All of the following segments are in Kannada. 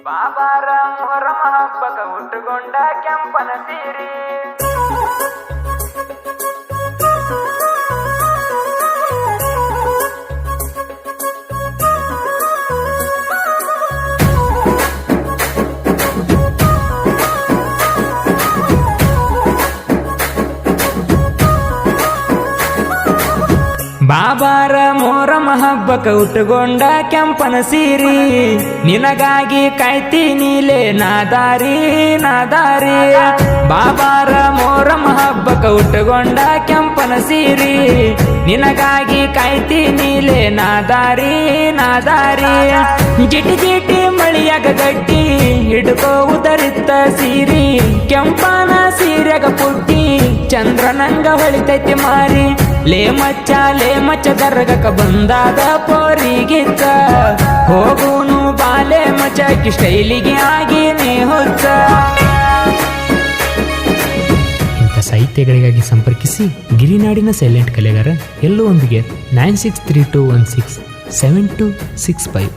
ಬಾಬಾರ ಮೊಹರಮ ಹಬ್ಬಕ ಹುಟ್ಟುಕೊಂಡ ಕೆಂಪನ ಸೀರಿ ಬಾಬಾರ ಮೊಹರಮ ಹಬ್ಬಕ ಹುಟ್ಟುಕೊಂಡ ಕೆಂಪನ ಸೀರಿ ನಿನಗಾಗಿ ಕಾಯ್ತೀನಿಲೇ ನಾದಾರಿ ನಾದಾರಿ ಬಾಬಾರ ಮೊಹರಮ ಹಬ್ಬಕ ಹುಟ್ಟುಕೊಂಡ ಕೆಂಪನ ಸೀರಿ ನಿನಗಾಗಿ ಕಾಯ್ತೀನಿಲೇ ನಾದಾರಿ ನಾದಾರಿ ಜಿಟಿ ಜಿಟಿ ಮಳಿಯಾಗ ಗಟ್ಟಿ ಹಿಡ್ಕೋವುದರಿತ್ತ ಸೀರಿ ಕೆಂಪನ ಸೀರೆಗ ಪುಟ್ಟಿ ಚಂದ್ರನಂಗ ಹೊಳಿತೈತಿ ಮಾರಿ ಲೇ ಮಚ್ಚ ದರ್ಗಕ ಬಂದಾದ ಪೋರಿಗಿತ್ತ ಹೋಗುನು ಬಾಲೆ ಮಚ್ಚಿ ಸ್ಟೈಲಿಗೆ ಆಗಿ ನೀ ಹುಚ್ಚ. ಇಂಥ ಸಾಹಿತ್ಯಗಳಿಗಾಗಿ ಸಂಪರ್ಕಿಸಿ ಗಿರಿನಾಡಿನ ಸೈಲೆಂಟ್ ಕಲೆಗಾರ ಎಲ್ಲೋ ಒಂದಿಗೆ 9632167265.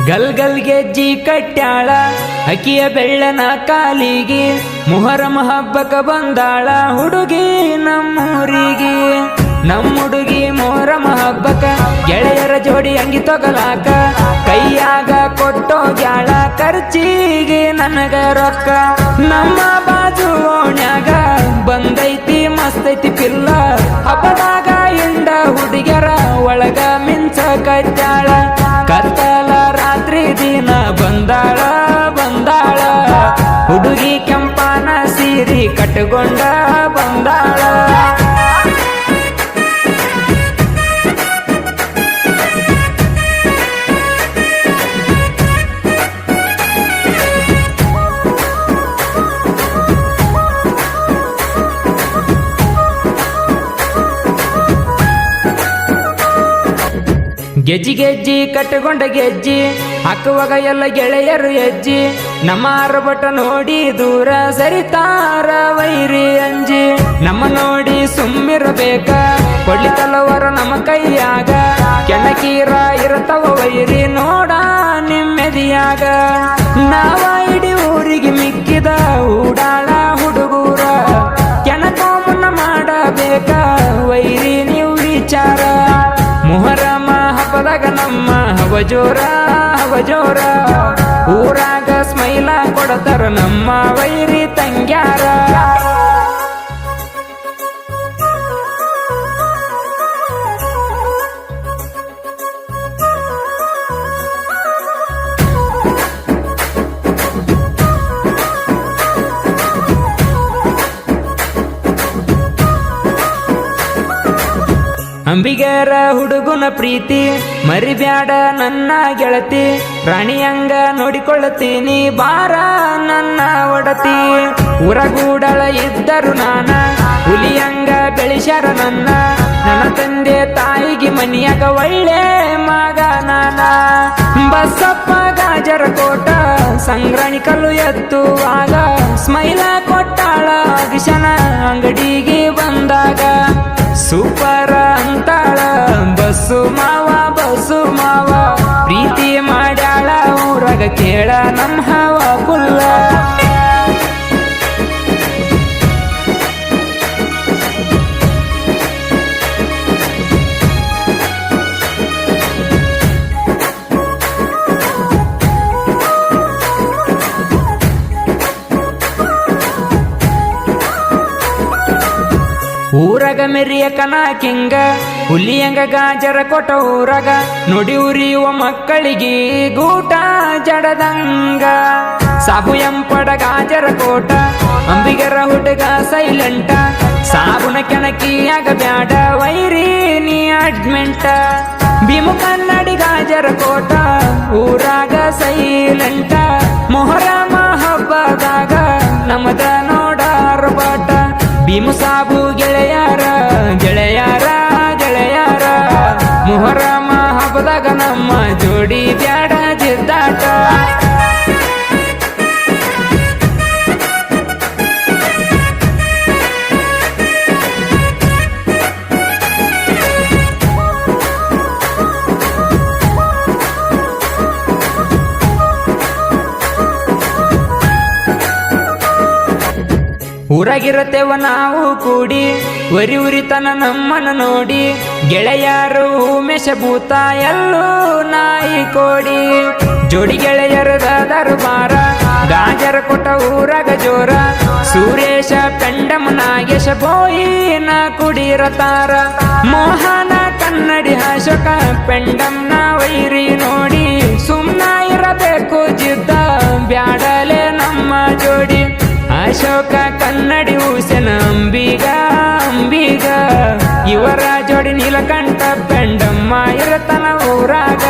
ಗಲ್ ಗೆಜ್ಜಿ ಕಟ್ಟ್ಯಾಳ ಅಕಿಯ ಬೆಳ್ಳನ ಕಾಲಿಗೆ ಮೊಹರಮ ಹಬ್ಬಕ ಬಂದಾಳ ಹುಡುಗಿ ನಮ್ಮೂರಿಗೆ ಹುಡುಗಿ ಮೊಹರಮ ಹಬ್ಬಕ ಗೆಳೆಯರ ಜೋಡಿ ಅಂಗಿ ತೊಗಲಾಕ ಕೈಯಾಗ ಕೊಟ್ಟೋಗ್ಯಾಳ ಖರ್ಚಿಗೆ ನನಗ ರೊಕ್ಕ ನಮ್ಮ ಬಾಜು ಓಣ್ಯಾಗ ಬಂದೈತಿ ಮಸ್ತೈತಿ ಪಿಲ್ಲ ಹಬ್ಬದಾಗ ಹಿಂಡ ಹುಡುಗ್ಯರ ಒಳಗ ಮಿಂಚ ಕಟ್ಟ್ಯಾಳ ಕತ್ತಲ ರಾತ್ರಿ ದಿನ ಬಂದಾಳ ಹುಡುಗಿ ಕೆಂಪನ ಸೀರಿ ಕಟ್ಟುಕೊಂಡ ಬಂದಾಳ. ಗೆಜ್ಜಿ ಕಟ್ಟಕೊಂಡ ಗೆಜ್ಜಿ ಹಾಕುವಾಗ ಎಲ್ಲ ಗೆಳೆಯರು ಹೆಜ್ಜಿ ನಮ್ಮ ಅರಬಟ ನೋಡಿ ದೂರ ಸರಿತಾರ ವೈರಿ ಅಂಜಿ ನಮ್ಮ ನೋಡಿ ಸುಮ್ಮಿರಬೇಕ ಕೊಡ್ಲಿ ತಲವರ ನಮ್ಮ ಕೈಯಾಗ ಕೆಣಕೀರ ಇರತವ ವೈರಿ ನೋಡ ನಿಮ್ಮೆದಿಯಾಗ ನಾವ ಇಡೀ ಊರಿಗೆ ಮಿಕ್ಕಿದ ಊಡಾಳ ಹುಡುಗೂರ ಕೆಣಕೋ ಮುನ್ನ ಮಾಡಬೇಕ ವೈರಿ ನೀವು ವಿಚಾರ ಮೊಹರಮ ಹಬ್ಬದಾಗ ನಮ್ಮ ಹವಜೋರ ಊರಾಗ ಸ್ಮೈಲ ಕೊಡತಾರ ನಮ್ಮ ವೈರಿ ತಂಗ್ಯಾರ. ಅಂಬಿಗರ ಹುಡುಗನ ಪ್ರೀತಿ ಮರಿಬ್ಯಾಡ ನನ್ನ ಗೆಳತಿ ರಾಣಿಯಂಗ ನೋಡಿಕೊಳ್ಳತೀನಿ ಬಾರ ನನ್ನ ಒಡತಿ ಊರಗೂಡಳ ಇದ್ದರು ನಾನ ಹುಲಿಯಂಗ ಬೆಳೆಸ್ಯಾರ ನನ್ನ ತಂದೆ ತಾಯಿಗೆ ಮನಿಯಾಗ ಒಳ್ಳೆ ಮಗ ನಾನ ಬಸಪ್ಪ ಗಾಜರ ಕೋಟ ಸಂಗ್ರಾಣಿ ಕಲ್ಲು ಎತ್ತುವಾಗ ಸ್ಮೈಲ ಕೊಟ್ಟಾಳ ಅಭಿಷನ ಅಂಗಡಿಗೆ ಬಂದಾಗ ಸೂಪರ್ ಅಂತಾಳ ಬಸ್ಸು ಮಾವ ಪ್ರೀತಿ ಮಾಡ್ಯಾಳ ಊರಾಗ ಕೇಳ ನಮ್ಮ ಹವ ಕುಲ್ಲ. ಊರಗ ಮೆರಿಯ ಕನಾಕಿಂಗ ಹುಲಿಯಂಗ ಗಾಜರ ಕೊಟ್ಟ ಊರಗ ನುಡಿ ಉರಿಯುವ ಮಕ್ಕಳಿಗೆ ಗೂಟ ಜಡದಂಗ ಸಾಬು ಎಂಪಡ ಗಾಜರ ಕೋಟ ಅಂಬಿಗರ ಹುಡುಗ ಸೈಲೆಂಟ ಸಾಬುನ ಕೆಣಕಿಯಾಗ ಬ್ಯಾಡ ವೈರಿ ನೀ ಅಡ್ಮೆಂಟ ಭೀಮು ಕನ್ನಡಿ ಗಾಜರ ಕೋಟ ಊರಾಗ ಸೈಲೆಂಟ ಮೊಹರಮ ಹಬ್ಬದಾಗ ನಮದ ನೋಡಾರ ಬಾಟ ಭೀಮು ಸಾಬು ಗೆಳೆಯಾರ ಮೊಹರಮ ಹಬ್ಬದಾಗ ನಮ್ಮ ಜೋಡಿ ಬ್ಯಾಡ ಜಿದ್ದಾಟ. ಊರಾಗಿರತ್ತೇವ ನಾವು ಕೂಡಿ ಉರಿ ಉರಿತನ ನಮ್ಮನ ನೋಡಿ ಗೆಳೆಯರು ಮೇಷಭೂತ ಎಲ್ಲೂ ನಾಯಿ ಕೋಡಿ ಜೋಡಿ ಗೆಳೆಯರದ ದರ್ಬಾರ ಗಾಜರ ಕೊಟ್ಟ ಊರಾಗ ಜೋರ ಸುರೇಶ ಪೆಂಡಮ ನಾಗೇಶ ಬೋಯಿನ ಕುಡಿರತಾರ ಮೋಹನ ಕನ್ನಡಿ ಅಶೋಕ ಪೆಂಡಮ್ನ ವೈರಿ ನೋಡಿ ಸುಮ್ನ ಇರಬೇಕು ಜಿದ್ದ ಬ್ಯಾಡಲೆ ನಮ್ಮ ಜೋಡಿ ಅಶೋಕ ಕನ್ನಡಿ ಹುಸೇನ ಅಂಬಿಗ ಅಂಬಿಗ ಇವರ ಜೋಡಿ ನೀಲಕಂಠ ಪೆಂಡಮ್ಮ ಇರತನ ಊರಾಗ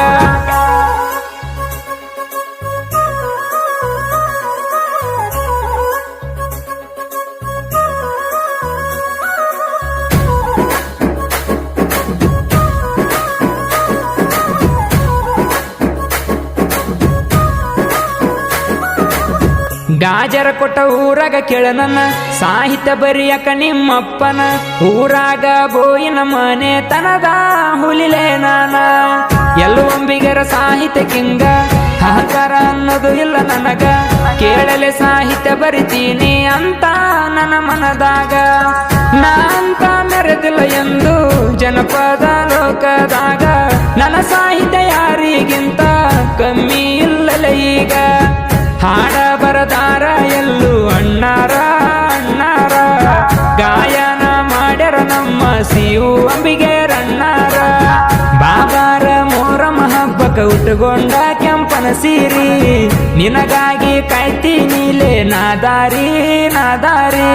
ಗಾಜರ ಕೊಟ್ಟ ಊರಾಗ ಕೇಳನನ್ನ ಸಾಹಿತ್ಯ ಬರಿಯಕ ನಿಮ್ಮಪ್ಪನ ಊರಾಗ ಬೋಯಿನ ಮನೆ ತನದ ಹುಲಿಲೆ ನಾನ ಎಲ್ಲೊಂಬಿಗರ ಸಾಹಿತ್ಯ ಕಿಂಗ ಅಹಂಕಾರ ಅನ್ನೋದು ಇಲ್ಲ ನನಗ ಕೇಳಲೆ ಸಾಹಿತ್ಯ ಬರಿತೀನಿ ಅಂತ ನನ್ನ ಮನದಾಗ ನಾ ಅಂತ ಮೆರೆದಿಲ್ಲ ಎಂದು ಜನಪದ ಲೋಕದಾಗ ನನ್ನ ಸಾಹಿತ್ಯ ಯಾರಿಗಿಂತ ಕಮ್ಮಿ ಇಲ್ಲಲ ಈಗ ಹಾಡ ಬರದಾರ ಎಲ್ಲೂ ಅಣ್ಣಾರ ಅಣ್ಣಾರ ಗಾಯನ ಮಾಡ್ಯಾರ ನಮ್ಮ ಸಿಯು ಅಂಬಿಗೆ ರಣ್ಣಾರ ಬಾಬಾರ ಮೋರಮ ಹಬ್ಬಕ ಉಟ್ಕೊಂಡ ಕೆಂಪನ ಸೀರಿ ನಿನಗಾಗಿ ಕಾಯ್ತೀನಿಲೇ ನಾದಾರಿ ನಾದಾರಿ